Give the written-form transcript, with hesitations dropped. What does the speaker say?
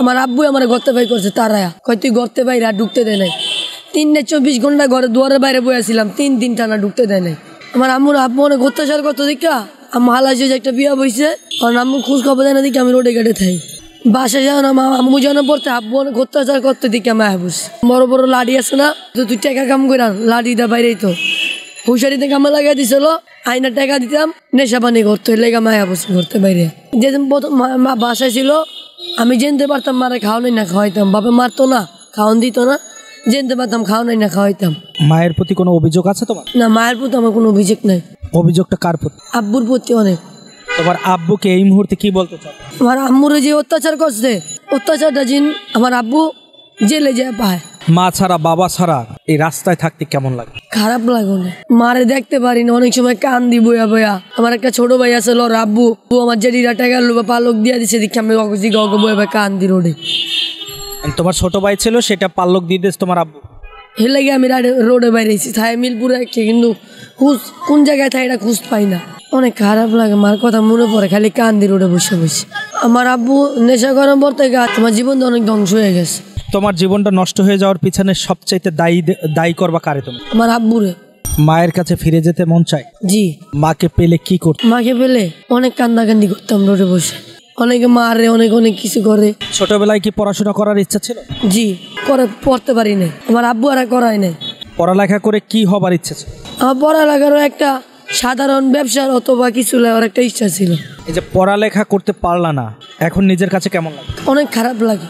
আমার আব্বু আমার গর্তে বাই করছে তারায়া কয় তুই গর্তে বাইরে আর ঢুকতে দেয় নাই 3-24 ঘন্টা ঘরে দুয়ারের বাইরে বসেছিলাম 3 দিন টানা ঢুকতে দেয় নাই আমার আম্মুর আব্বু অনেক অত্যাচার করতো দেখা আমার হালাইছে যে একটা বিয়া বইছে আর আম্মু খোঁজ খবর দেয় না দেখি আমি রোডে ঘাটে থাই বাসায় যাও না আম্মু যেন পড়তে আব্বু অনেক অত্যাচার করতে দেখি আমি বসে বড় বড় লাড়ি আছে না তো তুই টাকা কাম করে লাড়ি দা বাইরেই তো হুশারিতে কামে লাগাই দিছিল আইনা টাকা দিতাম নেশা পানি করতো লেগা মায়া বসে করতে বাইরে যেদিন প্রথম মা বাসায় ছিল আমি জানতে পারতাম মারে খাওয়ানোই না খাওয়াইতাম বাবা মারতো না খাওয়ান দিত না জানতে পারতাম খাওয়ানোই না খাওয়াইতাম। মায়ের প্রতি কোনো অভিযোগ আছে তোমার? না মায়ের প্রতি আমার কোনো অভিযোগ নাই। অভিযোগটা কার প্রতি? আব্বুর প্রতি অনেক। তোমার আব্বুকে এই মুহূর্তে কি বলতে চাও? আমার আম্মুরে যে অত্যাচার করছে অত্যাচারটা জিন আমার আব্বু জেলে যায় পায়। মা ছাড়া বাবা ছাড়া এই রাস্তায় থাকতে কেমন লাগে? খারাপ লাগে না, মারে দেখতে পারি না, অনেক সময় কান্দি বইয়া বইয়া। আমার একটা ছোট ভাই আছে ওর আব্বু আমার জেডিরা টাকা বা পালক দিয়ে দিচ্ছে দেখি আমি বইয়া বইয়া কান্দি রোডে। তোমার ছোট ভাই ছিল সেটা পালক দিয়ে দিস তোমার আব্বু? এর লাগে আমি রোডে বাইরেছি থাই মিলপুরে একটা, কিন্তু খুঁজ কোন জায়গায় থাই এটা খুঁজ পাই না। অনেক খারাপ লাগে, মার কথা মনে পড়ে খালি কান্দি রোডে বসে বসে। আমার আব্বু নেশা করার পর থেকে আমার জীবনটা অনেক ধ্বংস হয়ে গেছে। তোমার জীবনটা নষ্ট হয়ে যাওয়ার পিছনে সবচাইতে দায়ী করবা কারে তুমি? আমার আব্বুরে। মায়ের কাছে ফিরে যেতে মন চায়? জি। মাকে পেলে কি করতে? মাকে পেলে অনেক কান্দাকান্দি করতাম রোডে বসে, অনেকে মারে অনেক অনেক কিছু করে। ছোটবেলায় কি পড়াশোনা করার ইচ্ছা ছিল? জি, পড়তে পারি নাই, আমার আব্বু আর করায় নাই। পড়ালেখা করে কি হবার ইচ্ছা ছিল? আমার পড়ালেখারও একটা সাধারণ ব্যবসার অথবা কিছু লেখার একটা ইচ্ছা ছিল। এই যে পড়ালেখা করতে পারলা না, এখন নিজের কাছে কেমন লাগে? অনেক খারাপ লাগে।